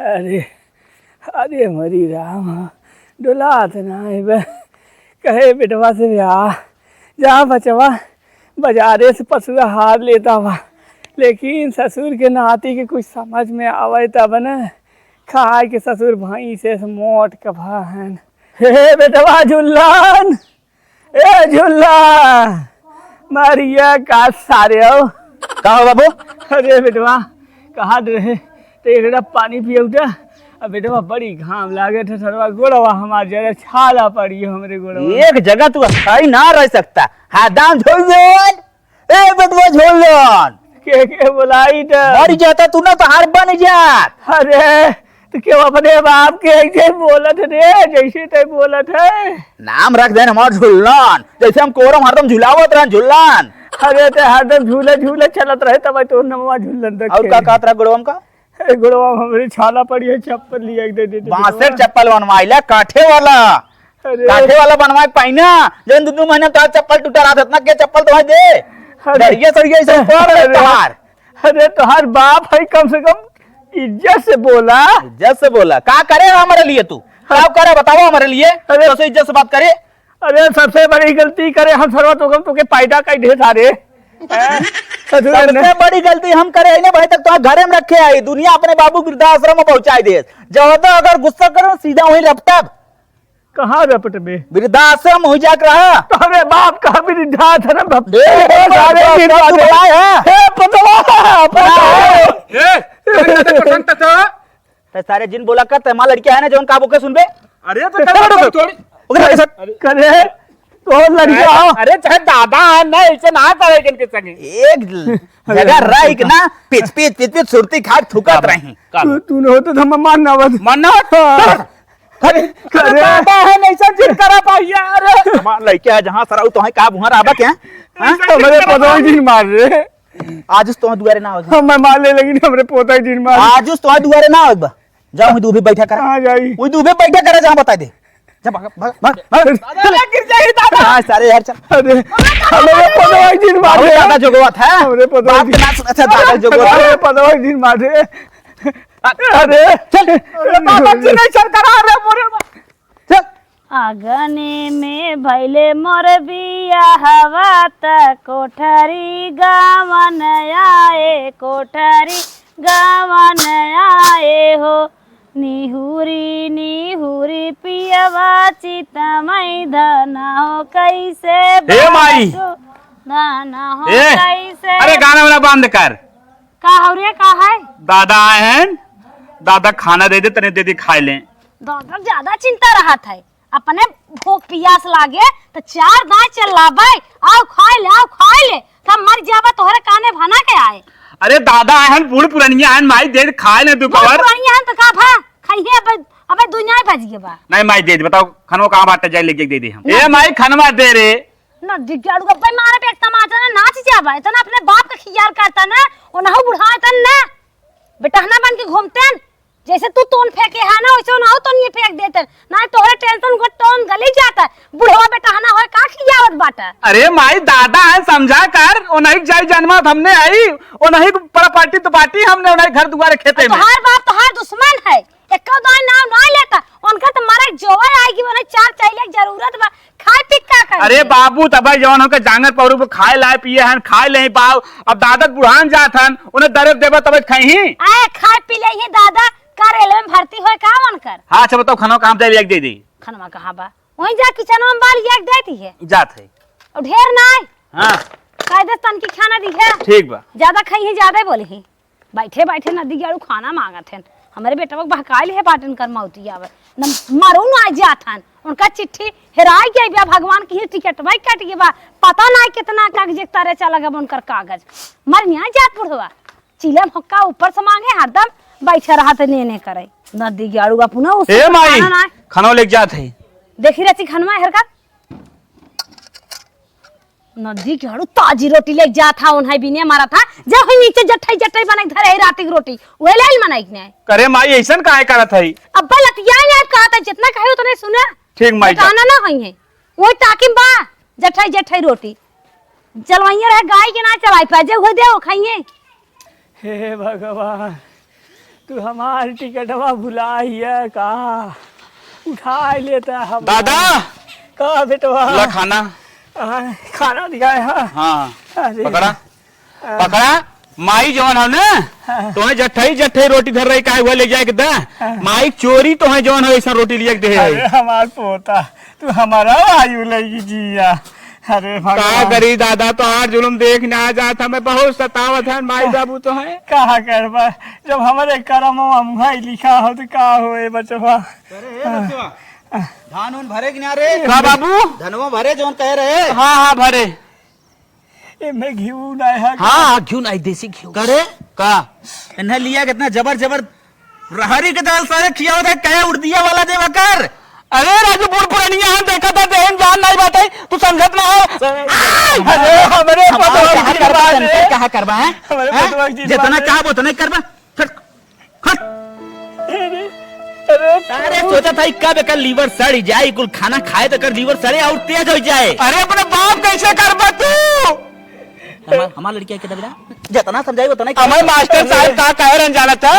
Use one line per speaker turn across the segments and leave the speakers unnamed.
अरे अरे मरी राम डुलात नाय बे कहे बेटवा से ब्याह जहाँ बचवा बाजारे से पशुआ हार लेता हुआ, लेकिन ससुर के नाती के कुछ समझ में आवे तब न खाए के ससुर भाई से मोट कभा हन। हे बेटवा झुल्लन, ए झुल्लन मारिया का सारे हो
का हो बाबू?
अरे बेटवा कहाँ रहे तो एक पानी पियो उठा। अब बेटवा बड़ी घाम लागे थे थोड़ा गोड़वा हमारे जगह छाला पड़ी है हमरे गोड़वा।
एक जगह तू अस्थाई ना रह सकता। हाँ दाम झोलन, ए बदवा झोलन
के बुलाई तो
मर जाता तू ना तो हार बन जात।
अरे तो क्यों अपने बाप के ऐसे बोलत रे जैसे ते बोलत है।
नाम रख देन हमार झुल्लन, जैसे हम कोरम हरदम झुलावत रहन झुल्लन।
अरे ते हरदम झूले झूले चलत रहे तब तो नमवा झुल्लन तक।
और का कहत रहा गुड़वम का?
गोड़वा हमरे छाला पड़ी है चप्पल लिया दे दे
बांसेर चप्पल बनवाइला काठे वाला, काठे वाला बनवाए पाइना जन 2 महीना तो चप्पल टूटा रहा था के चप्पल तो दे डरिए सरिए सब पड़ तोहार।
अरे तोहार बाप है कम से कम इज्जत से बोला।
इज्जत से बोला का करे हमारे लिए तू क्या करे बताओ हमारे लिए। अरे तो इज्जत से बात करे।
अरे सबसे बड़ी गलती करे हम सर्व तो के पैदा कई ढेर सारे
सबसे बड़ी गलती हम करे ना भाई तक तो घरे में रखे आई दुनिया अपने बाबू वृद्धाश्रम में पहुंचाई दे। जब अगर गुस्सा करो सीधा वही रपटब
कहाँ रपट में
वृद्धाश्रम हो जाकर रहा।
अरे बाप का वृद्धाश्रम
सारे जिन बोला करते मां लड़कियां है ना जो काबू के सुनबे। अरे
करे तो लड़कियां
अरे चाहे दादा है ना ऐसे ना करे किनके संगे एक जगह रह के ना pitch pitch pitch pitch Surti खाट थुकत रही।
तूने होता था मानना
अरे दादा है नहीं सब जिन करा पाइया। अरे मां लड़कियां जहां सराउ तो है का बुहर आबा क्या
हमरे पोता दिन मार रहे
आज तो दुआरे ना हो
हम मार ले लेकिन हमरे पोता दिन मार
आज तो दुआरे ना हो जाओ दूबे बैठा कर
आ जाई
वो दूबे बैठा करे जहां बता दे जा भाग भाग गिर जाएगी दादा। हां सारे यार चल। अरे
हमरे पोता दिन मार रहे
दादा जोगवत है
हमरे पोता
बात ना सुन। अच्छा दादा जोगवत
हमरे पोता दिन मार रहे। अरे चल
बाबा जी नहीं चल करा रे मोरे चल।
आगने में भैले मोर बिया हवा त कोठरी गावन आए कोठरी गावन आए हो निहुरी निहुरी पियवा चितमई धना हो कैसे धना हो कैसे।
अरे गाना वाला बंद कर।
का हौरे का है
दादा आए हैं दादा खाना दे दे तने दे दे खाए ले।
दादा ज्यादा चिंता रहा था अपने भूख पियास लागे तो 4 दांत चलाबे आओ खाए ले तब मर जाबा तोहरे काने भना के आए।
अरे दादा आए हैं बूढ़ पुरानिया हैं माई दे दे खाए ले दोपहर
पुरानिया हैं तो का भा खाइए अबे दुनिया में भज बा नहीं
माई दे दे बताओ खनवा कहां बाटे जाए लेके दे दे हम ए माई खनवा दे रे
ना दिगाड़ू गप्पे मारे पे टमाटर ना नाच जाबा इतना अपने बाप का खियाल करता ना ओनहु बुढ़ा तन ना बेटहना बन के घूमते जैसे तू तोन फेंके है ना वैसे ना तो नहीं फेंक देते ना तोहरे टेंशन को टोन गली जाता बुढ़वा बेटहना होए का खियावत बाटा।
अरे माई दादा है समझा कर ओ नहीं जाई जन्मत हमने आई ओ नहीं प्रॉपर्टी तो बाटी हमने नहीं घर दुआरे खेते में।
तोहार बाप तोहार दुश्मन है एको दाई नाम ना लेता उनका तो मारे जोवर आएगी वने 4 चाहिए जरूरत बा खाए पी का कर।
अरे बाबू तब जवन हो के जांगर पौरू पे खाए लाए पिए हन खाए ले बाऊ अब दादा बुढ़ान जात हन उन्हें दरद देबा तब खाई
आए खाए पी ले ही दादा का रेलवे में भर्ती होए का मन कर।
हां अच्छा बताओ खाना काम दे दे
खाना कहां बा वहीं जा किचन में बाल एक देती है
जात है
और ढेर ना
हां
कायदे तन की खाना दी है
ठीक बा
ज्यादा खाई है ज्यादा बोले ही बैठे बैठे नदी गाड़ू खाना मांगत हैं हमारे बेटा को बहकाई है पाटन कर मौती आवे न मारू ना जात हन उनका चिट्ठी हेराई गई बा भगवान की टिकट भाई कट गई बा पता ना कितना कागज तारे चला गया उनकर कागज मर नहीं जात बुढ़वा चिलम हक्का ऊपर से मांगे हरदम बैठे रहा तो नेने करे नदी गाड़ू का पुना उस
ए माई खाना लेके जात है
देखी रहती खनवा हरकत नदी गाड़ू ताजी रोटी ले जा था उन्हें बिने मारा था जब ही नीचे जट्ठाई जट्ठाई बने धरे राती की रोटी वही ले मनाई ने
करे माई ऐसन काहे करत है
अब्बा लतिया ने कहा था जितना कहे उतने सुना
ठीक माई
गाना ना होई है वही ताकिम बा जट्ठाई जट्ठाई रोटी चलवाइए रहे गाय के ना चलाई पाजे हुए दे खाइए।
हे भगवान तू हमारी टिकटवा भुला है का उठा लेता है हम
दादा
का बेटवा
ला खाना।
खाना दिखाए हाँ
हाँ
अरे
पकड़ा पकड़ा। माई जवन हो ना तुम्हें जट्ठई रोटी धर रही का हुआ ले जाए के दा माई चोरी तो है जवन हो ऐसा रोटी लिया के दे।
अरे हमार पोता तू हमारा आयु लगी जिया। अरे
का
भगवान
करी दादा तो हार जुलम देख ना जाता मैं बहुत सतावत है माई बाबू तो है
कहा करबा जब हमारे करम मुहाई लिखा हो तो का होए बचवा।
धान उन भरे कि ना रे
का बाबू?
धनवा भरे जवन कह रहे।
हाँ हाँ भरे।
मैं घिऊ नहीं है
हाँ घिऊ नहीं देसी घिऊ करे का इन्हें लिया कितना जबर जबर रहरी के दाल सारे खिया होता कहे उड़दिया वाला देवा कर।
अरे राजू बुढ़ पुरानिया हम देखा था देहन जान नहीं बात तू समझत ना हो।
अरे हमारे
कहा करबा है जितना कहा उतना करबा। अरे सोचा था कब एक लीवर सड़ जाए कुल खाना खाए तो कर लीवर सड़े और तेज हो जाए।
अरे अपने बाप कैसे करबा तू?
हमारा लड़किया के दबरा जितना समझाई उतना
हमारे मास्टर साहब का कह रहे जाना था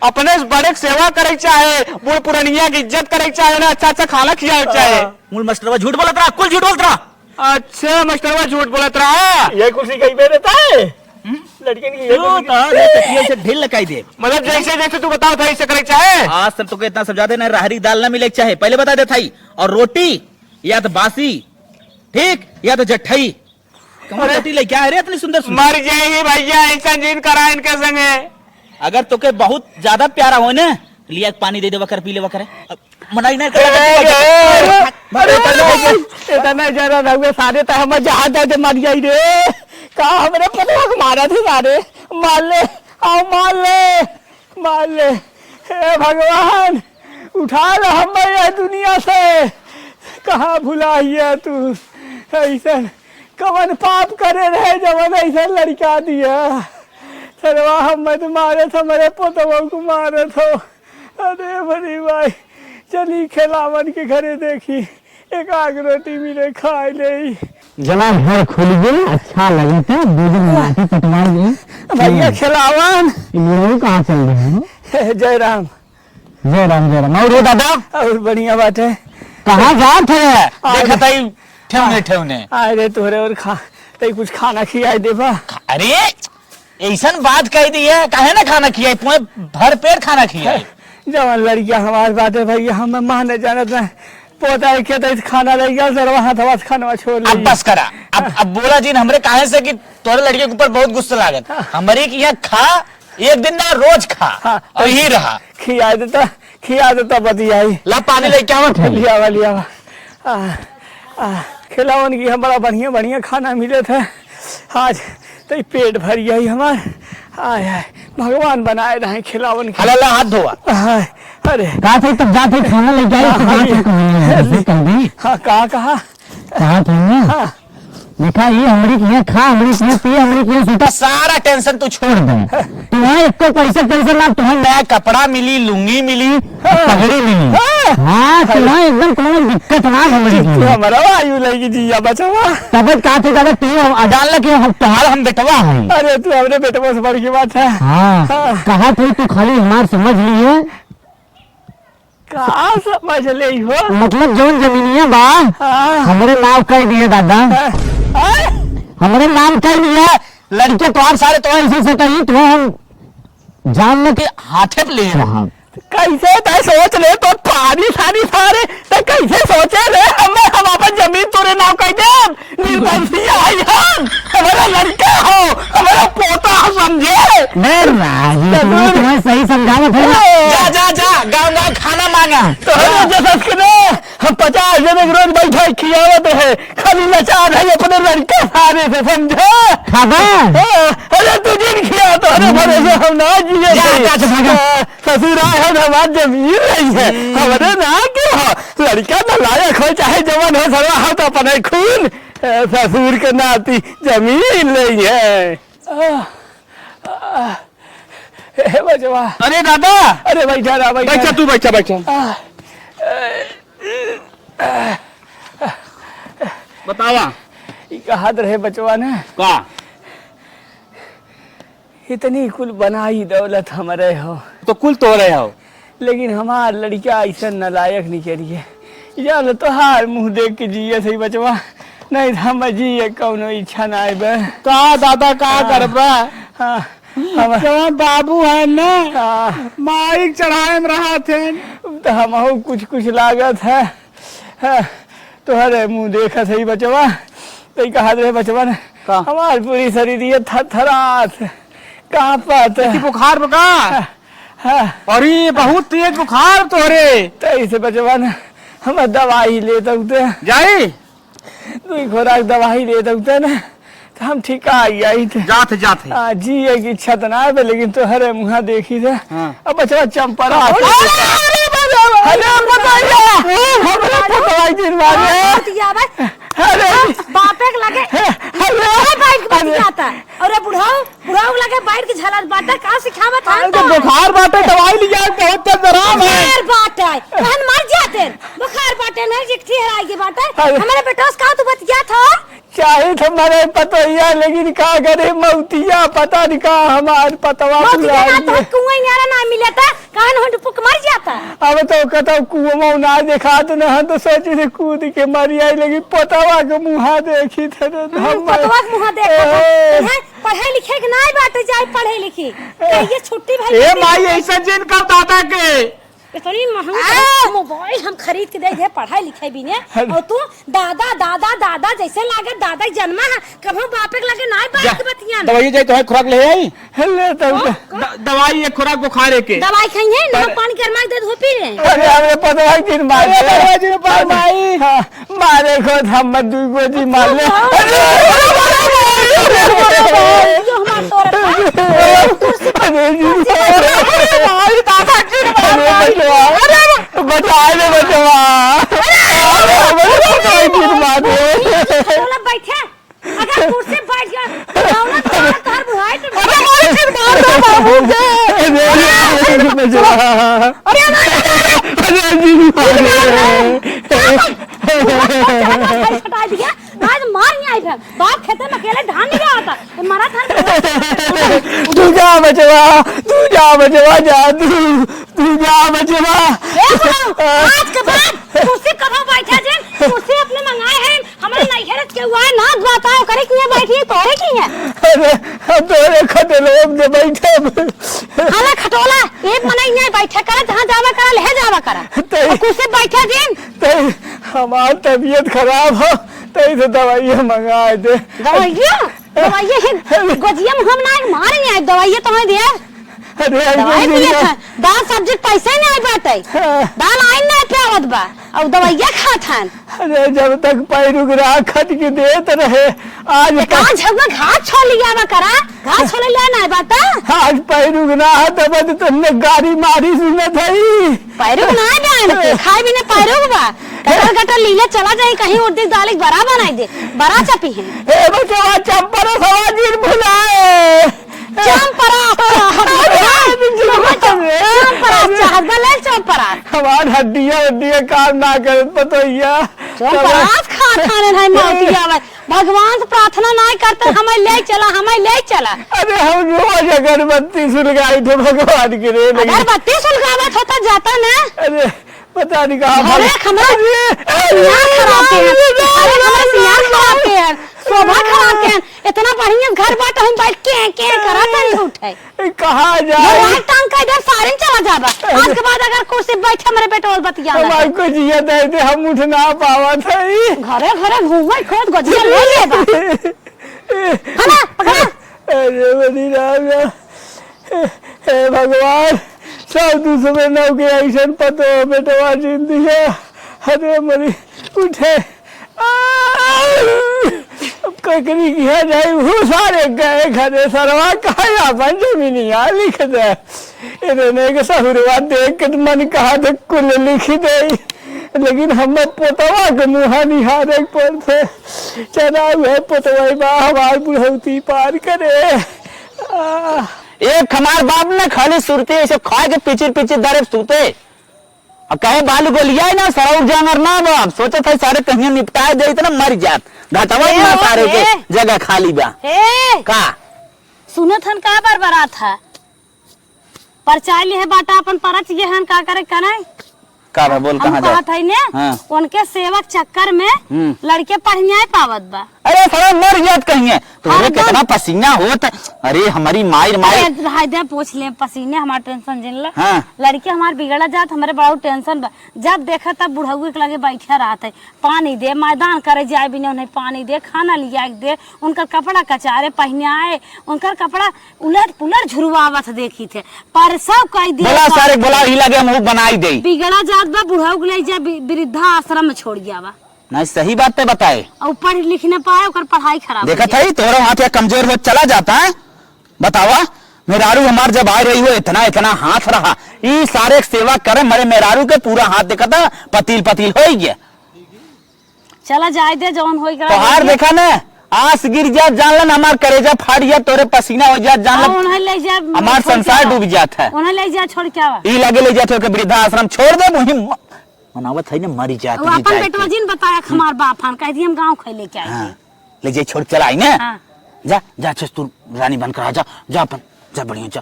अपने बड़े सेवा करे चाहे बुढ़ पुरानिया की इज्जत करे चाहे ना अच्छा अच्छा खाना खिलाए चाहे।
मूल मास्टरवा झूठ बोलत रहा कुल झूठ बोलत रहा।
अच्छा मास्टरवा झूठ बोलत रहा।
ये कुर्सी कहीं पे रहता है लड़कियन की
ये से ढील लगाई दे
मतलब जैसे जैसे तू बताओ था ऐसे करे चाहे।
आज तक तुके इतना समझा देना रहरी दाल ना मिले चाहे पहले बता दे थाई और रोटी या तो बासी ठीक या तो जट्ठई रोटी ले क्या है रे इतनी सुंदर सुंदर।
मर जाएगी भैया ऐसा जीन करा इनके संगे।
अगर तुके बहुत ज्यादा प्यारा हो ना लिया पानी दे देवा कर पी लेवा करे मनाई नहीं
इतना जरा रहुए सारे तो हम जहाज दे मर जाई रे का हमरे पता मारा थे सारे मार ले आओ मार ले हे भगवान उठा लो हम ये दुनिया से कहाँ भुलाइए तू ऐसा कवन पाप करे रहे जवन ऐसा लड़का दिया सरवा हम तो मारे थे मेरे पोतों को मारे थो। अरे बड़ी भाई चली खिलावन के घरे देखी एक आग रोटी मिले खाए ले
जनाब घर खोल गए अच्छा लगे तो दूध माटी पटवा गए
भैया खिलावन
इन कहाँ चल रहे हैं?
जय राम
जय राम जय राम। और दादा
और बढ़िया बात है
कहाँ जात है?
देखा था ठेवने ठेवने।
अरे तोरे और खा तई कुछ खाना खियाए देबा।
अरे ऐसा बात कह दी है काहे ना खाना खिया भर पेट खाना खिया
जवान लड़किया हमारी बात है भैया हम माने जानत नहीं पोता के खाना लग गया सर वहां थवा खाना छोड़
अब बस करा अब बोला जी हमरे काहे से कि तोरे लड़के के ऊपर बहुत गुस्सा लागत हमारी की यहाँ खा एक दिन ना रोज खा और ही रहा
खिया देता बतियाई
ला पानी लेके आवत है
लिया खिलावन की हम बड़ा बढ़िया खाना मिले थे आज तो पेट भर गई हमार आय आय भगवान बनाए रहे खिलावन के
हला हाथ धोआ
अरे
कहा थे तब जाते खाना लेके आई
हाँ कहा
हाँ देखा ये हमारी किया खा हमारी किया पी हमारी किया सुता
सारा टेंशन तू छोड़ दे
तुम्हारा एक पैसा ना
तुम्हें नया कपड़ा मिली लुंगी मिली
पगड़ी मिली हाँ तुम्हारा एकदम कोई दिक्कत ना हमारी
हमारा आयु लगी जिया बचवा
तब कहा थे दादा तू डाल लगे तुम्हारा हम बेटवा है।
अरे तू हमने बेटवा से बड़ की बात है।
हाँ कहा थे तू खाली हमार समझ लिए
कहाँ समझ ले हो
मतलब जो जमीनिया बा हमारे नाम कर दिए दादा हमारे नाम कर दिया लड़के तो सारे तो ऐसे से कही तो हम जान के हाथे पे ले रहा
कैसे तय सोच ले तो पानी सारी सारे तो कैसे सोचे रे हम अपन जमीन तोरे नाम कह दे हमारा लड़का हो हमारा पोता हो समझे
तुम्हें सही समझावत है।
जा गाँव खाना मांगा
तो हम 50 जन रोज बैठे खियावत है खाली लाचार है अपने लड़का सारे से समझे अरे तू जिन खिया तो अरे भरोसे हम ना जिए ससुर है हमारी जमीन नहीं है हमारे ना क्यों हो लड़का तो लायक हो चाहे जवान हो सरवा हो तो अपने खून ससुर के नाती जमीन नहीं है। बचवा
अरे दादा
अरे बैठा
तू बैठा बतावा
कहा रहे बचवा ने
का
इतनी कुल बनाई दौलत हमारे हो,
तो कुल तो रहे हो,
लेकिन हमार लड़का ऐसा नालायक नहीं करिए। जान तोहार मुंह देख के जिये सही बचवा, नहीं तो हम जिये कौनो इच्छा ना बे।
का दादा का करबा?
हाँ
तो बाबू है ना,
हाँ
माइक चढ़ाए में रहा थे,
तो हम कुछ कुछ लागत है। तोहरे मुंह देखा सही बचवा, तो कहा रे बचवा ने हमार पूरी शरीर ये थरथरात कांपत
बुखार बका। अरे बहुत तेज बुखार तोरे।
तो इसे बचवा ने हम दवाई लेते उते
जाई
तू खोराक दवाई लेते उते ना, तो हम ठीक आई थे।
जाते जाते
जी एक इच्छा तो ना है, लेकिन तोहरे मुँह देखी थे।
हाँ।
अब बचवा चंपरा
बापे के लगे बाइक बतियाता और बुढ़ाऊ लगे बाइक की झलक बाटा का सिखावत है।
तो बुखार बाटे दवाई लिया बहुत आराम है।
बुखार बाटा कहन मर जाते, बुखार बाटे नहीं जिकठी हराई की बाटा। हमारे बेटा का तू बतिया था
चाहे तो मरे पतोया, लेकिन का करे मौतिया पता नहीं का हमार पतवा
कुएं ना मिलता कहन हुंड पुक मर जाता।
अब तो कहता कुआं ना देखा तो ना तो सोचे से कूद के मरी आई, लेकिन पतवा के मुँह देखी थे
पतवा के मुँह देख पढ़े लिखे के नहीं बाटे जाए पढ़े लिखी ये छुट्टी भाई।
ए माई ऐसा जिन कर दादा के
इतनी महंगा मोबाइल हम खरीद के दे पढ़ाई लिखाई भी ने, और तू दादा दादा दादा जैसे लागे दादा जन्मा है कभी बापे के लगे नहीं बात के बतिया।
दवाई जाए तो है खुराक ले आई
ले तो
दवाई एक खुराक बुखारे के
दवाई खाइए ना पानी गरमा दे धो पी रहे।
अरे हमें पतवा दिन मारे
माई
मारे खुद हम दू गोजी मार ले। बचाए बचवा
बैठे अगर कुर्सी बैठ गया तार बुहाई हटा दिया आज मार नहीं आई फिर बाप खेते में अकेले धान नहीं आता मारा था।
तू जा बचवा, तू जा बचवा, जा तू जा बचवा।
आज के बाद कुर्सी कहाँ बैठा जे कुर्सी अपने मंगाए हैं हमारे नहीं है के हुआ है ना बात है करे कि बैठी है तोरे की है।
अरे हम तोरे खटोले में बैठे
हला खटोला एक मने नहीं बैठा करे जहां जावा करा ले जावा करा कुर्सी बैठा दिन
तो हमार तबीयत खराब हो तो इसे दवाई मंगाए दे।
दवाई गोजिया में हम ना मारे नहीं दवाई तो हमें दिया दवाई दिया था दाल सब्जी पैसे नहीं आई बाटे दाल आई नहीं प्यावत बा और दवाइया खात हन।
अरे जब तक पैरुग रहा खट के देत रहे आज
कहां झगड़ा घाट छोड़ लिया बा करा घाट छोड़ लिया ना बाटा
आज पैरुग ना तब तुमने गाड़ी मारी सुनत है
पैरुग ना बहन खाए बिना पैरुग बा कटर कटर लीले चला जाए कहीं उर्दी दाल बड़ा बनाई दे बड़ा चपी है।
ए बचवा चंपरा सवाजीर भुलाए हमार हड्डियां काम ना कर पतोइया
भगवान से प्रार्थना नहीं करते हमें ले चला।
अरे हम रोज अगरबत्ती सुलगाई थे भगवान के रे
अगरबत्ती सुलगावत होता जाता ना।
अरे पता नहीं कहा
शोभा खराब है इतना बढ़िया घर बात हम बैठ के करा नहीं उठे
कहा जाए
टांग का इधर फारिन चला जाबा आज के बाद अगर कुर्सी बैठे मेरे बेटा बतिया
हमारे को जिया दे हम उठ ना पावा था
घरे घरे घूमे खोद गजिया ले लेबा है ना पकड़।
अरे बड़ी राम हे भगवान सब दुश्मनों के ऐसा पतो बेटवा जिंदगी है। अरे मरी उठे अब ककरी किया जाए वो सारे गए घरे सरवा कहा अपन जमीनिया लिख दे इन्होंने के सहुरवा देख के मन कहा तो कुल लिख दे, लेकिन हम पोतवा के मुँह निहारे पर थे चला हुए पोतवा बा हमार बुढ़ौती पार करे।
एक हमार बाप ने खाली सुरती ऐसे खा के पीछे दरे सूते अब कहे बालू गोलिया ना सराउट जांगर ना बाप सोचा था सारे कहीं निपटाए दे इतना मर जात घटवा ना सारे के जगह खाली बा का
सुनत हन का बरबरात है परचाई है बाटा अपन परच ये हन का करे कने
का बा बोल कहां
हम
जा
कहत है ने
हाँ।
उनके सेवक चक्कर में लड़के पढ़िया पावत बा।
अरे साला मर जात कहिए तोरे
हाँ,
कितना पसीना होत। अरे हमारी मायर मायर
हायदे पूछ ले पसीने हमार टेंशन जिन ले
हाँ।
लड़के हमार बिगड़ा जात हमारे बड़ा टेंशन बा। जब देखा तब बुढ़ऊ के लगे बैठे रहते पानी दे मैदान करे जाए बिना उन्हें पानी दे खाना लिया दे उनका कपड़ा कचारे पहने आए उनका कपड़ा उलट पुलट झुरवावत देखी थे पर सब कह दे
बोला सारे बोला ही लगे मुंह बनाई दे
बिगड़ा जात बा बुढ़ऊ के ले जा वृद्धा आश्रम में छोड़ गया बा।
नहीं सही बात है बताए
और पढ़ लिख न पाए और पढ़ाई खराब
देखा था तोरा हाथ या कमजोर हो चला जाता है बतावा मेहरारू हमार जब आ रही हो इतना इतना हाथ रहा ये सारे सेवा करे मेरे मेहरारू के पूरा हाथ देखा था पतील पतील हो गया
चला जाए दे जौन होई करा
तोहार देखा ना आस गिर जा जान लन हमार करेजा फाड़ जा तोरे पसीना हो जा जान लन
उन्हें ले जा
हमार संसार डूब जाता है
उन्हें ले जा छोड़ क्या
ई लगे ले जाते के वृद्धा आश्रम छोड़ दे मुहिम मनावत है ना मरी जाती
वो अपन बेटवा जिन बताया हमार बाप हन कह दी हम गांव खेले के आए
ले जाए छोड़ चला आई ना
हां
जा जा तू रानी बनकर आ जा जा अपन जा बढ़िया जा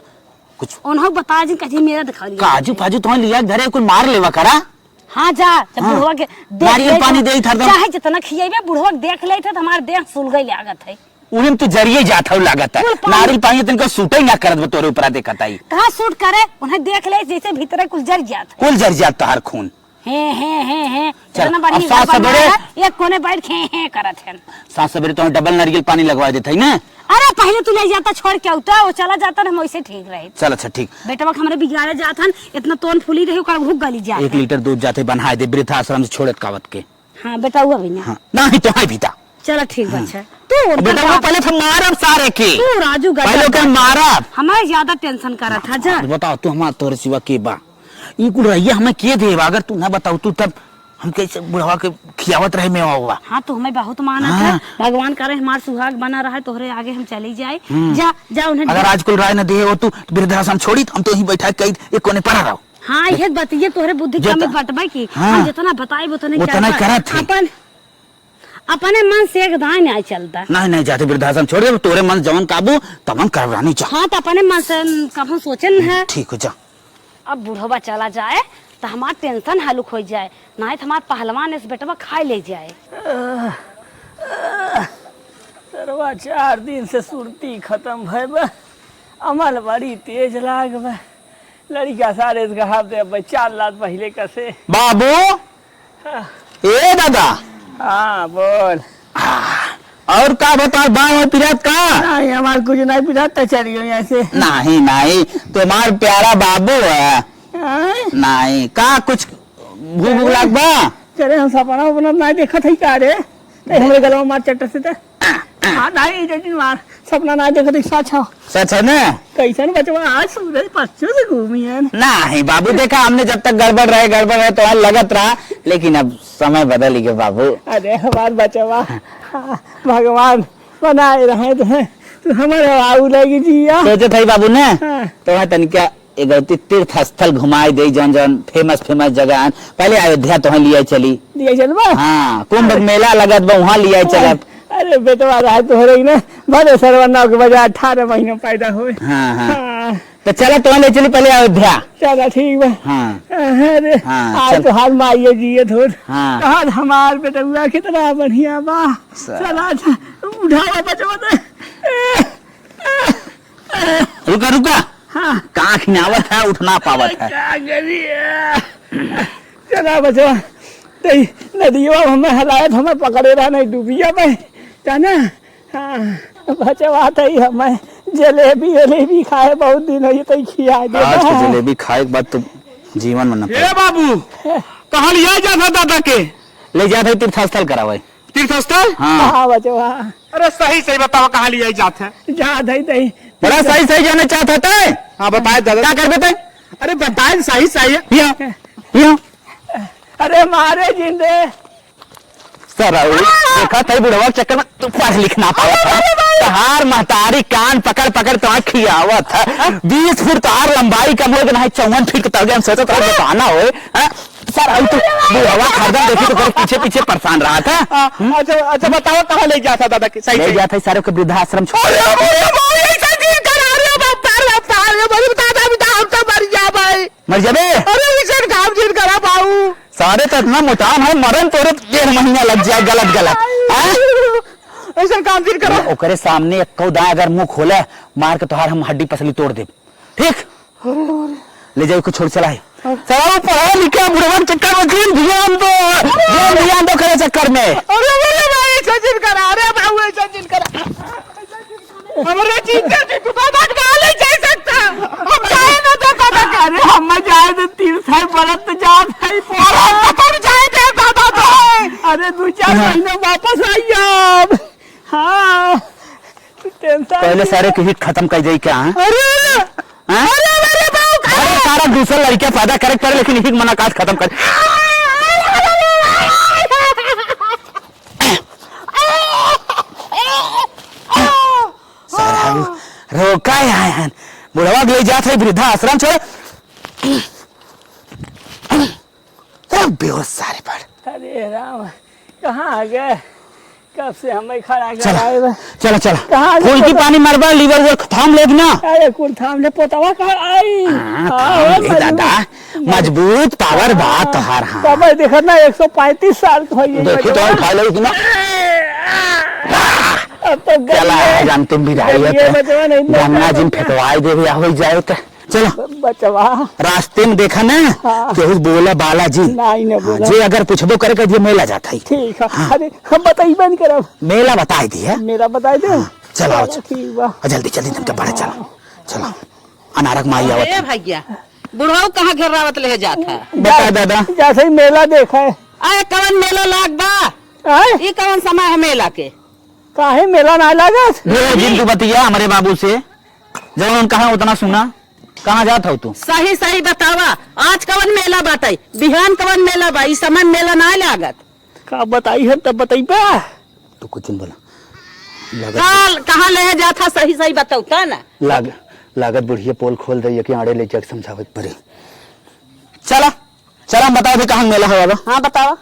कुछ
उन्हें बताया जिन कहीं मेरा दिखा लिया
काजू फाजू तो लिया घरे कुल मार लेवा करा
हां जा जब
हाँ।
बुढ़वा के
नारियल पानी दे थर दम
चाहे जितना खियाबे बुढ़वा देख ले थे हमार देह सुलगई लागत है
उहिम तो जरिए जात हो लागत है नारियल पानी तनको सूटे ना करत तोरे ऊपर देखत आई
कहां सूट करे उन्हें देख ले जैसे भीतर कुछ जर जात
कुल जर जात तोहर खून
है
चल,
चलना
अब
बड़ी
सात सवेरे-
एक कोने बैठ खे करत है
सात सवेरे तो डबल नारियल पानी लगवा देते है ना
अरे पहले तू ले जाता छोड़ के उता वो चला जाता ना वैसे ठीक रहे
चल अच्छा ठीक
बेटा हमारे बिगाड़े जात हन इतना तोन फुली रही ओकर भूख गली जात
1 लीटर दूध जाते बना दे वृद्धाश्रम से छोड़त कावत के
हां बेटा हुआ भी ना
हाँ नहीं तो है बीता
चलो ठीक बच्चा तू
बेटा वो पहले तो मारब सारे के
तू राजू
पहले के मारब
हमारे ज्यादा टेंशन कर रहा था जा
बताओ तू हमार तोरे सिवा के बा ई कुल रहिया हमें के देबा अगर तू ना बताऊ तू तब हम कैसे बुढ़वा के खियावत रहे में हुआ
हाँ तो हमें बहुत माना है भगवान करे हमार सुहाग बना रहा है तोहरे आगे हम चली जाए जा जा उन्हें
अगर आज कुल राय न दे हो तू वृद्धाश्रम छोड़ी हम तो ही बैठा कई एक कोने पड़ा रहो
हाँ ये बतिए तोहरे बुद्धि कमी बटबे की हम जितना बताए उतना
करत है
अपन अपने मन से एक दाएं नहीं चलता
नहीं नहीं जाते वृद्धाश्रम छोड़ दे तोरे मन जवन काबू तवन करवानी चाह
हाँ तो अपने मन से कभी सोचन है
ठीक हो जा
अब बुढ़वा चला जाए तो हमार टेंशन हलुक हो जाए नहीं तो हमार पहलवान इस बेटवा खाई ले जाए
सरवा 4 दिन से सुरती खत्म भय बा अमल बड़ी तेज लाग बा लड़का सारे घाव दे 4 लाख पहले कसे
बाबू ए दादा
हाँ बोल
और का बता बाय पिरात का
नहीं हमार कुछ नहीं पिटाता चलियो यहाँ से
नहीं नहीं तुम्हार प्यारा बाबू है
हाँ?
नहीं का कुछ भूख भूख लाग बा
चले हम सपना उपना नहीं देखा था का रे हमरे गलवा मार चट्टा से ते हाँ नहीं जटिन मार सपना नहीं देखा था सच हो
सच है ना
कैसन बचवा आज सूरज पश्चिम से घूमी है
नहीं बाबू देखा हमने जब तक गड़बड़ रहे तो लगत रहा लेकिन अब समय बदल गया बाबू
अरे हमार बचवा भगवान बनाए रहे तो हमारे आऊ लगी जिया
सोचे थे बाबू ने
हाँ।
तो तनिका एगो तीर्थ स्थल घुमाई दे जौन जौन फेमस जगह पहले अयोध्या तो लिया चली
दिया चलबा
हाँ कुंभ मेला लगत बा वहाँ लिया चलत
अरे बेटवा रहा तो हो रही ना भले सरवन्ना के बजा 18 महीने पैदा हुए
हाँ हाँ
हाँ
तो चलो तो ले चली पहले अयोध्या
चला ठीक बा
हाँ
अरे
हाँ,
आज
चल।
तो हाल माइये जिए थोड़
हाँ।
आज हमार बेटा कितना बढ़िया बा चला उठाया बचवा
रुका रुका
हाँ
कहाँ खिनावत है उठना पावत है
क्या करिए चला बचवा ते नदियों हमें हलायत हमें पकड़े रहा नहीं डूबिया में जाना हाँ बचवा थी हमें जलेबी वलेबी खाए बहुत दिन हो तो खिया दे
आज की जलेबी खाए के बाद तो जीवन में न
ए बाबू कहाँ लिया जाता दादा के
ले जाते तीर्थ स्थल करावे
तीर्थ स्थल
हाँ
हाँ बचवा
अरे सही सही बताओ कहाँ लिया जाते हैं
जा दई दई
बड़ा सही सही जाना चाहता था
हाँ बताए दादा
क्या कर देते
अरे बताए सही सही है
यो
अरे मारे जिंदे
सर देखा था बुढ़वा चक्कर में तू पढ़ लिखना पाया था तहार महतारी कान पकड़ पकड़ तो खियावत है 20 फुट तार लंबाई कम हो नहीं 54 फीट तक हम सोचा था बताना हो सर अब तो बुढ़वा हरदम देखी तो पीछे पीछे परेशान रहा था
अच्छा अच्छा बताओ कहाँ ले जाता दादा के सही
ले
सही
जाता सारे को वृद्धाश्रम छोड़ मर जाबे।
अरे वैसे काम चीज करा बाबू।
सारे तो इतना मुताम है, मरन तोरे 1.5 महीना लग जाए गलत गलत।
ऐसा काम चीज करा।
ओकरे सामने एक कौदा अगर मुंह खोले मार के तोहार हम हड्डी पसली तोड़ दे। ठीक ले जाओ कुछ छोड़ चलाए। सारा पढ़ा लिखा बुढ़वा चक्कर में ध्यान दो करे चक्कर में।
अरे भाई ऐसा चीज करा। अरे बाबू ऐसा चीज करा। हमारे चीज कर तू बात कहा ले जा सकता। हम जाए ना तो कदा करे।
हम जाए तो 3 साल बरत जात है
तुम जाए दे दादा तो।
अरे 2-4 महीने वापस आइए। हाँ टेंशन
पहले सारे की हिट खत्म कर जाई क्या? अरे सारा दूसरा लड़के पैदा करे पर लेकिन हिट मुलाकात खत्म कर। रोका है बुढ़वा ले जात है वृद्धा आश्रम छोड़। बेहोश सारे पर।
अरे राम कहाँ आ गए? कब से हमें खड़ा
चलो
कराए?
चलो चलो
कहाँ से
फूल की
पोता-
पानी मरबा लीवर वो थाम लेग ना।
अरे कुल थाम ले पोतवा कहाँ आई?
थाम ले दादा मजबूत पावर बात तोहार। हाँ
बाबा देखा ना 135 साल का होइए
देखी तो खा लो ना।
अब तो
चला जानते भी गंगा जी फेंकवाई दे हो जाए तो चलो।
बचवा
रास्ते में देखा ना केहू बोला बालाजी
नहीं न बोला।
जे अगर पूछबो करे के मेला जाता है।
ठीक है। अरे हम बताइए नहीं करब।
मेला बताई दिए।
मेरा बताई दे।
चलो आओ,
ठीक बा।
जल्दी जल्दी तुमके बढ़े चलो चलो। अनारक माई आवत
ए
है।
भैया बुढ़ाऊ कहाँ घेरावत ले जाता है?
बता दादा
जैसे ही मेला देखा है।
आए कवन मेला लाग बा?
आए?
ये कवन समय है मेला के?
काहे मेला ना लागत?
जिन तू बतिया हमारे बाबू से जब हम कहा उतना सुना। कहाँ जात हो तू?
सही सही बतावा आज कवन मेला बाटे? बिहान कवन मेला बा? इस समय मेला ना लागत।
का बताई है तब बताई बा।
तू कुछ नहीं बोला।
काल कहाँ ले जाता सही सही बताऊ ता ना।
लागत बुढ़िया पोल खोल रही है कि आड़े ले जाकर समझावत पड़े। चला चला बता दे कहाँ मेला होगा।
हाँ बतावा।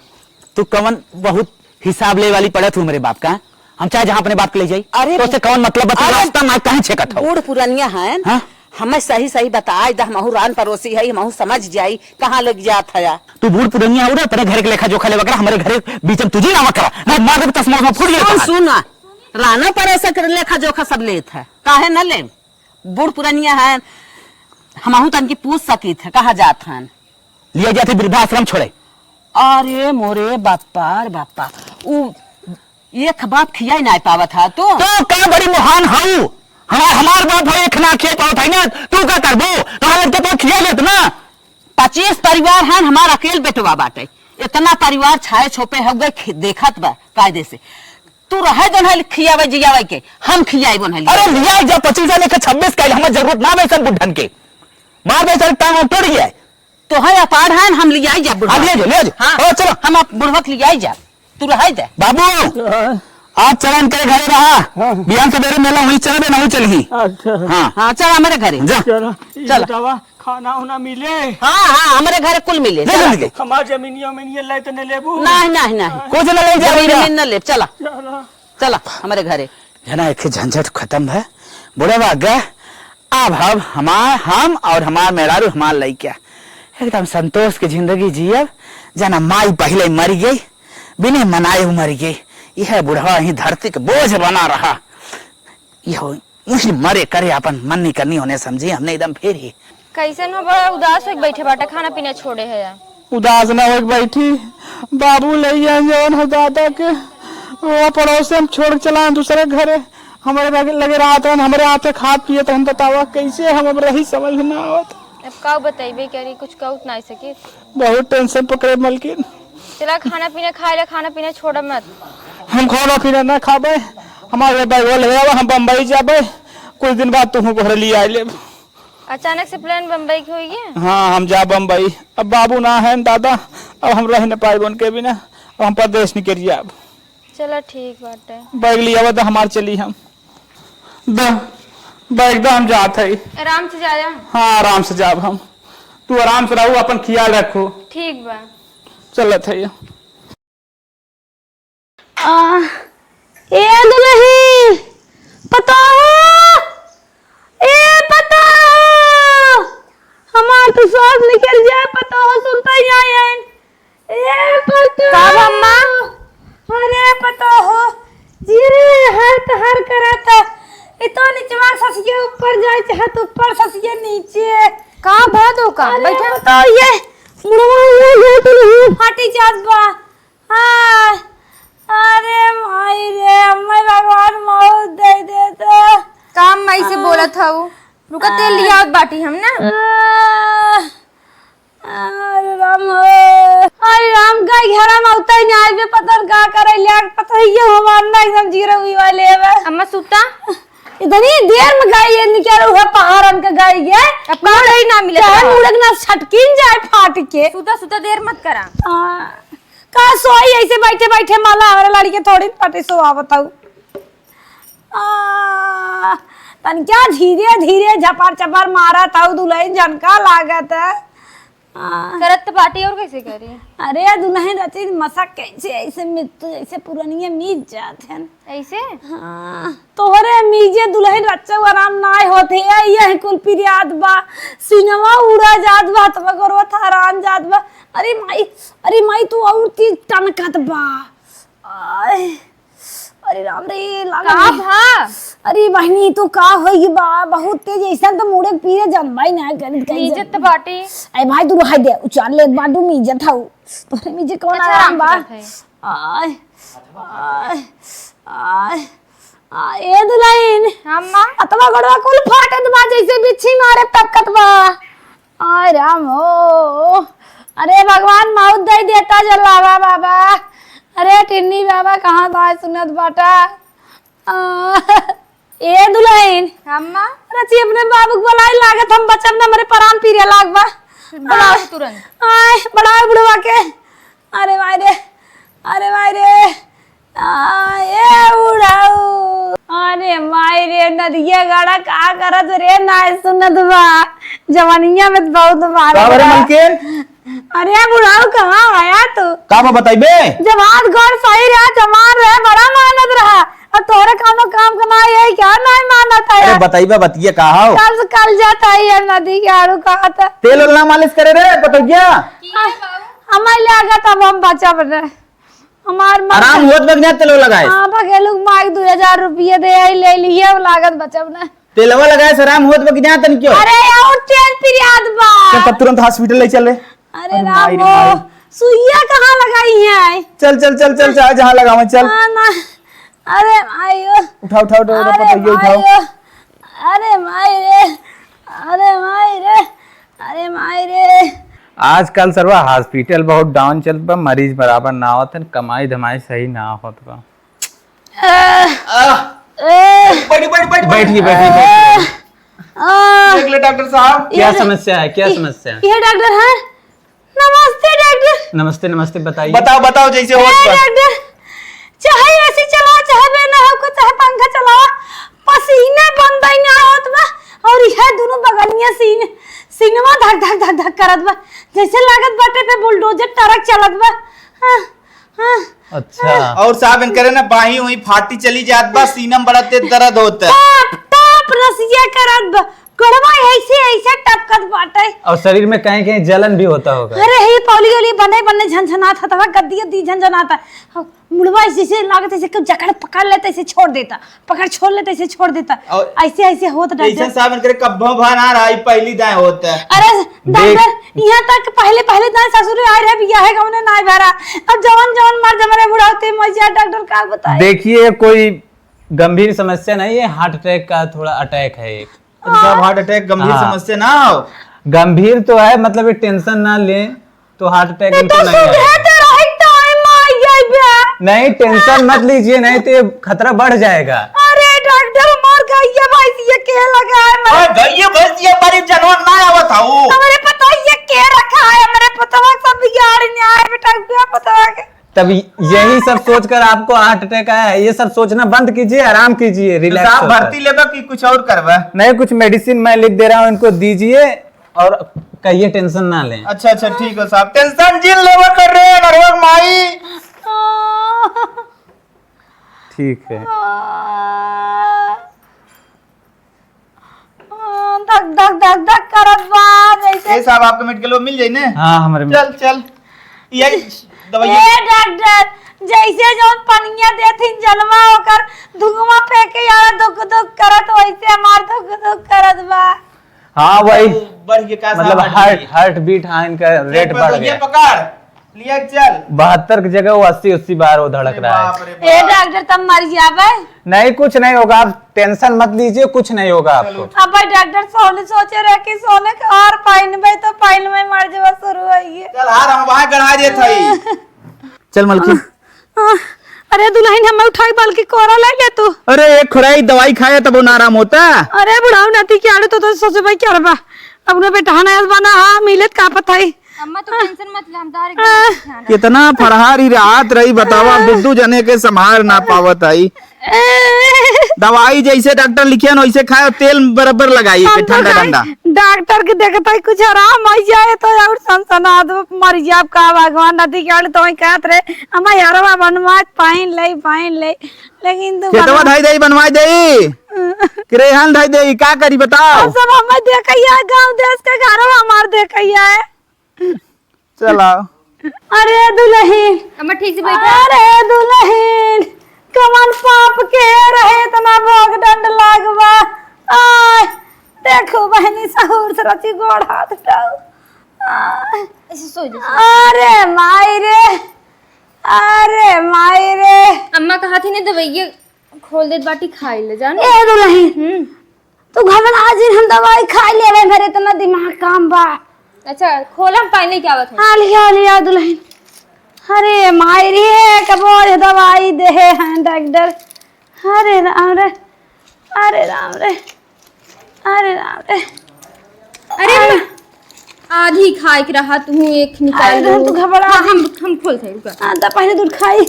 तू कवन बहुत हिसाब ले वाली पड़े तू मेरे बाप का। हम चाहे जहाँ अपने बाप के ले जाई।
अरे
तो उससे कौन मतलब बता? रास्ता मैं कहीं छेकत हूँ।
बूढ़ पुरानिया है
हाँ?
हमें सही सही बताए दा महू रान पड़ोसी है महू समझ जाई कहाँ लग जात है।
तू बूढ़ पुरानिया हो रहा अपने घर के लेखा जोखा ले वगैरह हमारे घर बीच में तुझे नाम करा मैं मार के तस्मा में फूट गया।
सुना राना पड़ोसा के लेखा जोखा सब लेत है काहे न ले? बूढ़ पुरानिया है हमहू तन की पूछ सकी थे कहाँ जात हन।
लिया जाते वृद्धाश्रम छोड़े।
अरे मोरे बापा रे बापा उ एक बाप खियाई नहीं पावत है तो
क्या बड़ी महान हूँ। हमार बाप है एक ना खेत पावत है ना। तू क्या करबो? तो खिया लेत ना।
25 परिवार हैं हमारा अकेले बेटवा बाटे। इतना परिवार छाए छोपे हो गए देखत बा कायदे से। तू रहे जन खियावे जियावे के हम खियाई बन।
अरे लिया जा 25 लेके 26 का हमें जरूरत ना वैसे बुढ़न के मार वैसे टांग तोड़ गया
तो है अपाढ़ है हम लियाई जा बुढ़वा।
ले जा।
हाँ
चलो
हम बुढ़वा के लियाई जा तू रहे दे।
बाबू आज चलन तेरे घरे रहा बिहान सवेरे मेला वहीं चले नहीं चली।
अच्छा
हाँ
हाँ चल हमारे घरे
जा
चलो
चलो।
बतावा खाना उना मिले।
हाँ हाँ हमारे घरे कुल मिले।
ले
चला।
ले
हमार जमीनिया में ले तो नहीं लेबू।
नहीं नहीं नहीं
कुछ ना ले
जमीन
जा।
जमीन न ले चला
चलो
चला हमारे घरे।
है ना एक झंझट खत्म है बुढ़े भाग गए। अब हम और हमार मेहरारू हमार लइका एकदम संतोष की जिंदगी जियब जना माई पहले मर गई बिना मनाए मर गई। यह बुढ़वा ही धरती के बोझ बना रहा। यह मरे करे अपन मन नहीं करनी होने समझी हमने एकदम फिर ही।
कैसन हो बड़ा उदास हो बैठे बाटा खाना पीना छोड़े है यार।
उदास ना हो बैठी बाबू ले जवन हो दादा के वो पड़ोस हम छोड़ चला दूसरे घरे हमारे लगे रहा था हमारे हाथ खाद पिए तो हम बतावा कैसे हम अब रही समझ ना आवत।
अब का बताइबे करी कुछ कहत नहीं सके।
बहुत टेंशन पकड़े मलकिन।
चला खाना पीना खाए ला खाना पीना छोड़ मत।
हम खाना पीना ना खाबे हमारे बैग ले हम बम्बई जाबे कुछ दिन बाद तुम घर लिए आ ले।
अचानक से प्लान बम्बई की हुई है।
हाँ हम जा बम्बई अब बाबू ना है दादा अब हम रह न पाए उनके बिना अब हम प्रदेश निकल जाए।
चला ठीक बाटे
बैग लिया तो हमार चली हम बैग हम जात है।
आराम से जाया।
हाँ आराम से जाब हम तू आराम से रहू अपन ख्याल रखो।
ठीक बा
चलत है
ए दुल्ही पता हो ए पता हो हमार तो सांस निकल जाए पता हो सुनता ही आए ए पता
का अम्मा?
अरे पता हो जी हर कराता इतो नीचे ससिए ऊपर जाए चाहे तो ऊपर ससिए नीचे
का बात हो का बैठे
बताओ ये मुड़वा ये तो नहीं फाटी जात बा हां अरे भाई रे अम्मा भगवान मौत दे देता
काम मई से बोलत हूँ रुका तेल लिया बाटी हम ना
अरे राम का घेरा में उतर जाए बे पता का करे ले पता है ये हमार ना एकदम जीरो हुई वाले है
अम्मा सूता
इतनी देर में गाय ये निकल हुआ पहाड़न का गाय ये
अब कौन ही ना मिले
चाहे मुड़क ना छटकिन जाए फाट के
सूता सूता देर मत करा
का सोई ऐसे बैठे बैठे माला हमारे लड़ी के थोड़ी पटे सोआवत हूं तन क्या धीरे धीरे झपार चपार मारा था दुल्हन जनका लागत है
करत तो बाटी और कैसे करी
अरे दुल्हन रची मसक कैसे ऐसे मिट ऐसे पुरानिया मीज जात हैं
ऐसे
हाँ तोहरे मीजे दुल्हन रच्चा आराम नाय होते है ये कुल पिरियाद बा सिनेमा उड़ा जात बा तब करो थारान जात बा अरे माई तू और ती टनकत बा आय अरे राम रे लगा
का भा
अरे बहनी तू का होई बा बहुत तेज ऐसा तो मुड़े पीरे जनबाई ना करित कई
इज्जत तो बाटी
अरे भाई तू रह दे उचार ले बाडू मी इज्जत हाउ तोरे मीजे कौन
अच्छा,
आराम बा
आराम से
आय आय आय ए दुल्हन
अम्मा
अतवा गड़वा कुल फाटत बा जैसे बिच्छी मारे तकत बा आय राम हो अरे भगवान मौत दे देता जलावा बाबा अरे टिन्नी बाबा कहाँ था सुनत बाटा ए दुल्हन
अम्मा
रची अपने बाबू को बुलाई लागत हम बचब ना मेरे प्राण पीरे लागबा
बुलाओ तुरंत
आय बड़ा बुढ़वा के अरे भाई रे आए उड़ाऊ अरे माई रे नदिया गाड़ा का करत रे ना सुनत बा जवानिया में बहुत मारा
का बरे मलकिन
अरे बुढ़ाऊ कहाँ आया तू
का मैं बताइबे
जब हाथ गौर सही रहा जमान रहे बड़ा मेहनत रहा और तोरे काम करना है क्या नहीं मानता है
अरे बताइबे बतिया का हो
कल से कल जाता है नदी के आड़ू कहा था
तेल और ना मालिश करे रे बतैया
हमारे लगा तब हम बचा बने हमार
आराम होत बगने तेल लगाए
हाँ बघेलू माइक 2000 रुपये दे आई ले लिए लागत बचब ने
तेलवा लगाए से आराम होत बगने तन क्यों
अरे और तेज पिरियाद बा
तब तुरंत हॉस्पिटल ले चले
अरे राम सुइया कहाँ लगाई है
चल चल चल चल चल जहाँ लगावे चल
ना अरे आयो
उठाओ उठाओ उठाओ पतैया उठाओ
अरे माई रे अरे माई रे अरे माई रे
आजकल सरवा हॉस्पिटल बहुत डाउन चल बा मरीज बराबर ना आवत है कमाई धमाई सही ना होत बा बैठिए
देख ले डॉक्टर साहब
क्या समस्या है क्या समस्या है
ये डॉक्टर है नमस्ते डॉक्टर
नमस्ते नमस्ते बताइए
बताओ बताओ जैसे हो
डॉक्टर चाहे ऐसे चला चाहे बिना हो को चाहे पंखा चलाओ पसीने बंद ही ना होत बा और यह दोनों बगलियां सीनमा धक धक धक धक करत बा जैसे लागत बाटे पे बुलडोजर ट्रक चलत बा
अच्छा
और साहब इनकरे ना बाही हुई फाटी चली जात बा सीनम बड़ा तेज दर्द होता है
टप टप रसिया करत बा गड़वा ऐसे ऐसे टपकत बाटे
और शरीर में कहीं कहीं जलन भी होता होगा
अरे हे पौली वाली बने झनझनाता था गद्दी गद्दी झनझनाता मुड़वा ऐसे लागत ऐसे कब जकड़ पकड़ लेते ऐसे छोड़ देता पकड़ छोड़ लेते ऐसे छोड़ देता ऐसे ऐसे होता
ऐसा
डॉक्टर
साहब इनकरे कब्बो भाना रहा पहली दाएं होता है
अरे डॉक्टर यहाँ तक पहले दाएं ससुर आए रहे बिया है कौन ना भरा अब जवान जवान मर जमरे बुढ़ाते मजा डॉक्टर का बताए
देखिए कोई गंभीर समस्या नहीं है हार्ट अटैक का थोड़ा अटैक है एक
साहब हार्ट अटैक गंभीर
हाँ।
समस्या ना हो
गंभीर तो है मतलब ये टेंशन ना ले तो हार्ट अटैक इनको नहीं आएगा। नहीं टेंशन मत लीजिए नहीं तो ये खतरा बढ़ जाएगा
अरे डॉक्टर मार गई भाई ये के लगा है
ओए गइए बस ये बड़ी जानवर ना आवत हूं
हमारे पता ये के रखा है मेरे पता सब बिगाड़ नहीं आए बेटा क्या पता है
तब यही सब सोचकर आपको हार्ट अटैक आया है ये सब सोचना बंद कीजिए आराम कीजिए रिलैक्स
साहब भर्ती लेबा कि कुछ और करवा
नहीं कुछ मेडिसिन मैं लिख दे रहा हूँ इनको दीजिए और कहिए टेंशन ना लें
अच्छा अच्छा ठीक है साहब टेंशन जिन लेवा कर रहे हैं नरवक माई
ठीक है
धक धक धक धक करत बा जैसे।
ए साहब आपके मेडिकल में मिल जाई ने?
हाँ हमारे
चल चल ये दवाई
ए डॉक्टर जैसे जो पनिया देथिन जलवा होकर धुआं फेंके यार दुख दुख करत वैसे हमार दुख दुख करत बा।
हाँ वही
बढ़ के का
मतलब हार्ट बीट हाँ इनका रेट बढ़
ये
गया।
पकड़ लिया चल
72 की जगह वो 80 बार वो धड़क रहा है।
बाप रे बाप।
ए डॉक्टर तब मर जावे।
नहीं कुछ नहीं होगा, आप टेंशन मत लीजिए, कुछ नहीं होगा आपको।
अब भाई डॉक्टर सोने सोचे रहे कि सोने के और पहनबे तो पहन में मर जावा शुरू होइए।
चल हार हम वहां गढ़ा दे थई।
चल मलकी।
अरे दुल्हन हमें उठाई बल्कि कोरा ले ले तू।
अरे एक खुराई दवाई खाया तब वो आराम होता।
अरे बुढ़ाऊ नाती क्या तो सोचे भाई क्या रबा अब ने बेटा ना बना हां मिलत का पता है।
अम्मा तो टेंशन मत ले, हम तारे ध्यान
कितना फरहार ही रात रही बतावा, बुद्धू जने के संभार ना पावत आई। दवाई जैसे डॉक्टर लिखे न वैसे खाए, तेल बराबर लगाई ठंडा ठंडा।
डॉक्टर के देखता है कुछ आराम आ जाए तो और सनसना दो मर जाब का भगवान नदी के तो ही कहत रे अम्मा यारवा बनवा पाइन ले लेकिन तू
खेतवा ढाई दे बनवाई दे क्रेहन ढाई दे का करी बताओ।
सब हमें देखैया गांव देश के घरवा हमार देखैया है।
चला
अरे दुल्हन
अम्मा ठीक से बैठा।
अरे दुल्हन कमन पाप के रहे इतना भोग दंड लागवा। आय देखो बहनी सहूर से रची गोड़ हाथ उठाओ।
ऐसे सो जा।
अरे माई रे
अम्मा कहा थी ने दवाई खोल दे बाटी खाई ले जान।
ए दुल्हन तू घबरा आज हम दवाई खा लेवे मेरे इतना दिमाग काम बा।
अच्छा खोला पानी क्या बात है?
हाँ लिया दुल्हन। अरे माई रे कबोर दवाई दे हैं डॉक्टर। अरे राम रे अरे राम रे अरे राम रे।
अरे अम्मा, आधी खाए के रहा तू एक निकाल
अरे
लो।
तू घबरा।
हाँ, हम खोलते हैं रुका।
हाँ तो पहले दूध खाई।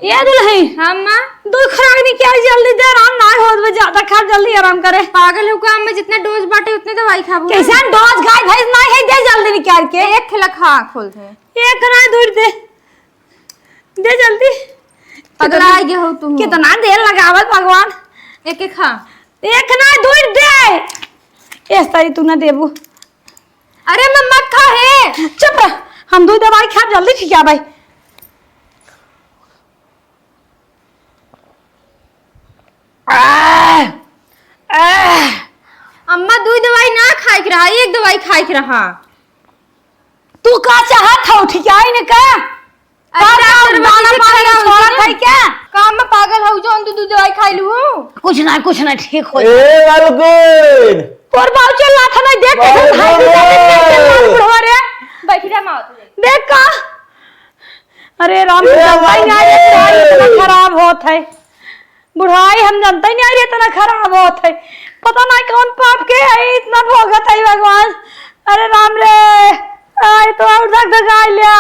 ये दुल्हन
हाँ अम्मा
दूध खुराक नहीं क्या जल्दी दे आराम ना हो ज्यादा खा जल्दी आराम करे।
पागल हो का अम्मा, जितना डोज बाटे उतने दवाई खा।
कैसा डोज गाय भैंस ना है दे जल्दी निकाल के।
एक खिला खा खोलते हैं।
एक ना दूध दे दे जल्दी।
पगला आ गया हो तुम।
कितना देर लगावत भगवान।
एक एक खा।
एक ना दूध दे इस तारी तू ना देबू।
अरे मैं मत खा है।
चुप रह हम दूध दवाई खा जल्दी ठीक है भाई।
अम्मा दूध दवाई ना खाए के रहा, एक दवाई खाए के रहा।
तू का चाहत हो ठीक है ने का दाना पानी छोड़ा खाई क्या
काम में पागल हो जो दूध दवाई खाई लू।
कुछ ना ठीक हो।
ए अलगुन
और बाऊ चल ला था ना देख के भाई बुढ़वा रे
बैठी रहा माँ
देख का। अरे राम दवाई ना इतना खराब होत है बुढ़ाई हम जानते ही नहीं इतना खराब होत है। पता नहीं कौन पाप के है इतना भोगत है भगवान। अरे राम रे आए तो और तक दगाई लिया।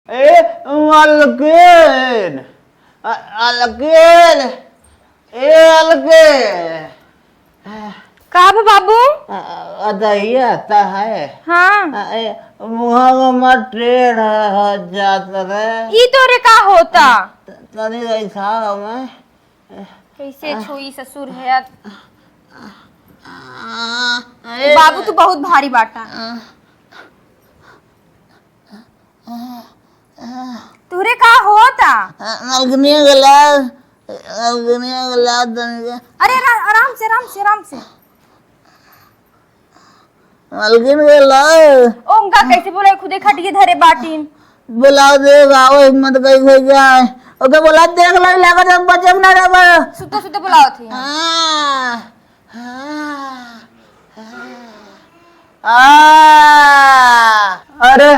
ए अलगुन अलगुन ए अलगुन
का बाबू?
दही आता है।
हाँ
मुँह में टेढ़ हो जाता है।
ई तोरे का होता?
तनी ऐसा हमें
कैसे छुई ससुर है। बाबू तू बहुत भारी बाटा। तुरे का होता?
अलगनी गलास
अरे आराम से
अलगन गलास
ओंका कैसे बोले खुदे खटिए धरे बाटीन।
बुलाओ दे गाओ हिम्मत कहीं हो जाए ओके बोला देख लो लगा जब बचब ना रे
सुते बुलाओ थी।
अरे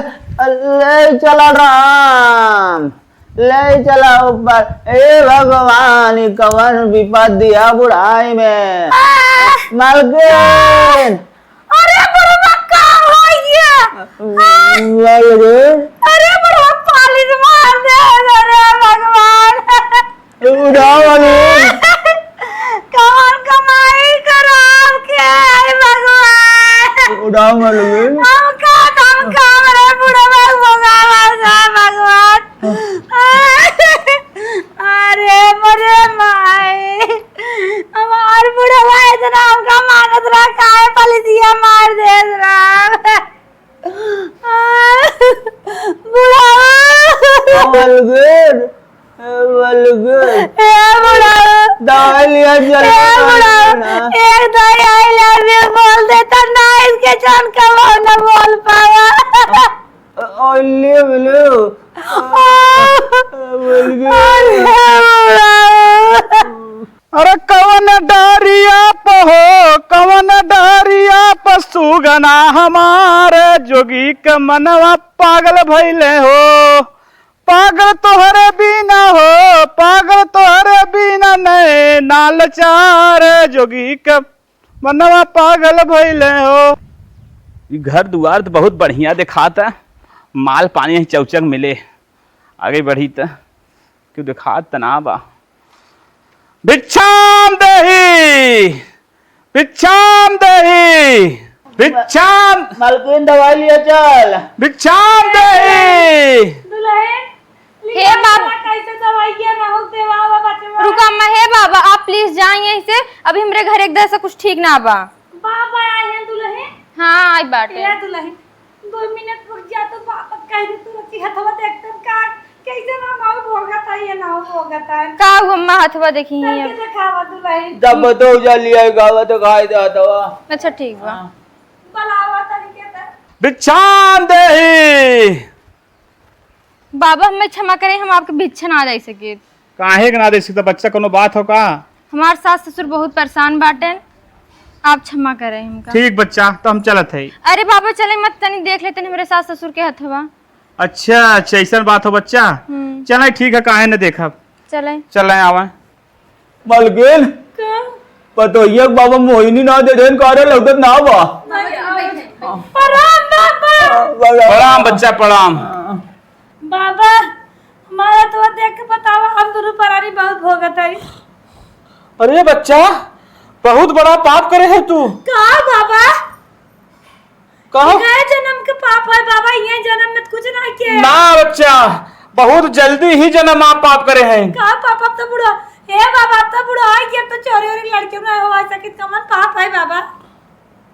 ले चला राम ले चला ऊपर। ए भगवान कवन विपद दिया बुढ़ाई में मालकिन।
अरे बुढ़वा का हो गया। अरे बुढ़वा पालिस मार दे अरे भगवान।
उठाओ
कौन कमाई कराम के भगवान।
उठाओ मालकिन।
हम का
दवाई लिया चल।
एक दवाई आई लव यू बोल देता ना, इसके जान का वो ना बोल पाया।
अरे कवन डारिया पहो कवन डारिया पशुगना हमारे जोगी के मनवा पागल भइले हो, पागल तोहरे बिना हो, पागल तोहरे बिना नहीं नाल चार जोगी के मनवा पागल भइले हो।
घर दुआर तो बहुत बढ़िया दिखाता, माल पानी चौचक मिले, आगे बढ़ी तो क्यों दिखात तना बा। भिक्षाम देही भिक्षाम देही भिक्षाम
मालकिन दवाई लिया चल।
भिक्षाम देही।
हे बाबा कैसे दवाई किया ना हो देवा बच्चे रुका अम्मा। हे बाबा आप प्लीज जाइए यहीं से, अभी हमरे घर एकदम से कुछ ठीक ना बा।
बाबा आए हैं दुल्हन।
हाँ आई बाटे
ए दुल्हन 2 मिनट रुक जा तो बाबा कह दे तू रखी हथवा देखतन का कैसे ना नाव भोगता है ना भोगता है
का अम्मा हथवा देखी है।
के दिखावा दुल्हन
जब तो जा लिया गावा तो खाई जाता वा।
अच्छा ठीक बा।
बलावा तरीके से
भिक्षाम देही।
बाबा हमें क्षमा करें, हम आपके भिक्षा ना दे सके।
काहे के ना दे सकता बच्चा, कोनो बात हो का?
हमार सास ससुर बहुत परेशान बाटे, आप क्षमा करें हमका।
ठीक बच्चा, तो हम चलत है।
अरे बाबा चले मत, तनी देख लेते हमारे सास ससुर के हथवा।
अच्छा अच्छा ऐसा बात हो बच्चा, चले ठीक है, काहे न देखा।
चले
चल आवा।
मालकिन पतो ये बाबा मोहिनी ना दे देन कार्य लगत ना बा।
प्रणाम बच्चा प्रणाम।
बाबा हमारा तो देख के बतावा, हम दोनों परानी बहुत भोगता है।
अरे बच्चा बहुत बड़ा पाप करे है तू।
का बाबा
कहा
गए जन्म के पाप है बाबा, ये जन्म में कुछ ना किया
ना बच्चा, बहुत जल्दी ही जन्म आप पाप करे हैं।
का पाप अब तो बुढ़ा हे बाबा, अब तो बुढ़ा है कि अब तो चोरी और लड़कियों में हो सके कमन पाप है बाबा।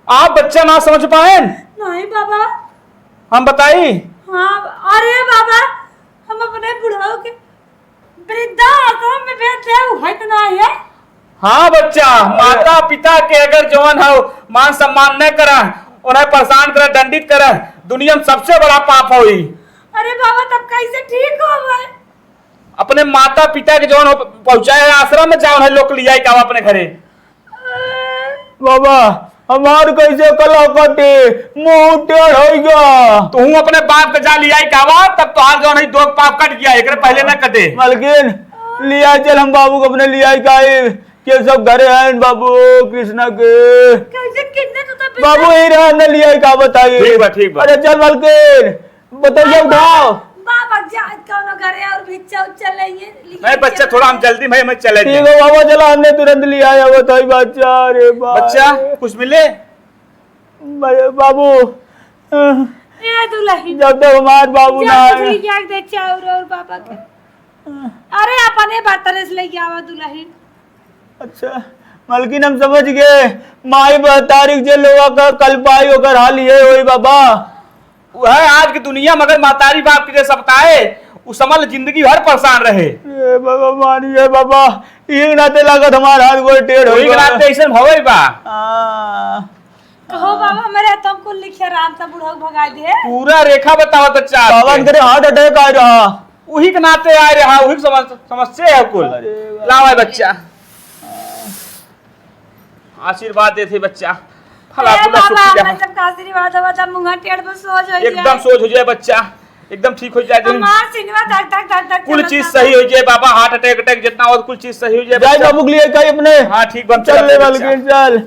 आप बच्चा ना समझ पाए,
नहीं बाबा
हम बताई।
हाँ अरे बाबा हम अपने बुढ़ाओ के वृद्धा आश्रम में भेज दे है तो नहीं है।
हाँ बच्चा, माता पिता के अगर जवान हो मान सम्मान न करा, उन्हें परेशान करे, दंडित करे, दुनिया में सबसे बड़ा पाप होई।
अरे बाबा तब कैसे ठीक हो गए?
अपने माता पिता के जवान पहुंचाए आश्रम में जाओ, लोग लिया का अपने घरे।
बाबा हमार कैसे कला कटे मुंह टेढ़ हो गया।
तू अपने बाप के जा लिया कावा, तब तो हाल जवान दो पाप कट गया, एक पहले न कटे।
मालकिन लिया चल, हम बाबू को अपने लिया का के सब घरे हैं बाबू कृष्णा के।
कैसे कितने तो
बाबू यही रहा न लिया का बताइए।
ठीक बा ठीक बा।
अरे चल मालकिन बताइए उठाओ।
बाबा जा कौन घरे और भिक्षा उच्चा लेंगे।
नहीं बच्चा थोड़ा हम जल्दी में चले
ठीक है बाबा, चलो हमने तुरंत लिया है बताइए बच्चा। अरे
बच्चा कुछ मिले
बाबू
ए दुल्हन
जब तक हमारे बाबू ना आए।
लिया दे चाउर और बाबा के। अरे अपने बर्तन से लेके आवा दुल्हन।
अच्छा मालकिन हम समझ गए, माई तारीख जे लोग का कल पाई होकर हाल ये होई बाबा।
वह आज की दुनिया में अगर मातारी बाप के जैसा बताए, उस समझ जिंदगी भर परेशान रहे।
ए बाबा मानिए बाबा, ये नाते लागत हमारा हाथ गोड़ टेढ़ हो
वही
गया।
रात ऐसे भवे बा।
कहो बाबा हमारे तुमको लिखे राम सा बुढ़ा भगा दे।
पूरा रेखा बताओ तो चार
बाबा करे हार्ट अटैक आ रहा।
वही के नाते आ रहा, वही समस्या है कुल। लावा बच्चा, आशीर्वाद देते बच्चा। फला फूला
बाबा
सुखी जा।
मैं सबका आशीर्वाद हवा तब मुंह टेढ़ पर सोच हो जाए।
एकदम सोच हो जाए बच्चा, एकदम ठीक हो जाए।
हमार सिनेमा धक धक धक धक
कुल चीज सही हो जाए बाबा, हार्ट अटैक अटैक जितना हो कुल चीज सही हो जाए।
जाए बाबू के लिए कहीं अपने।
हाँ ठीक बन
चल ले मालकिन चल।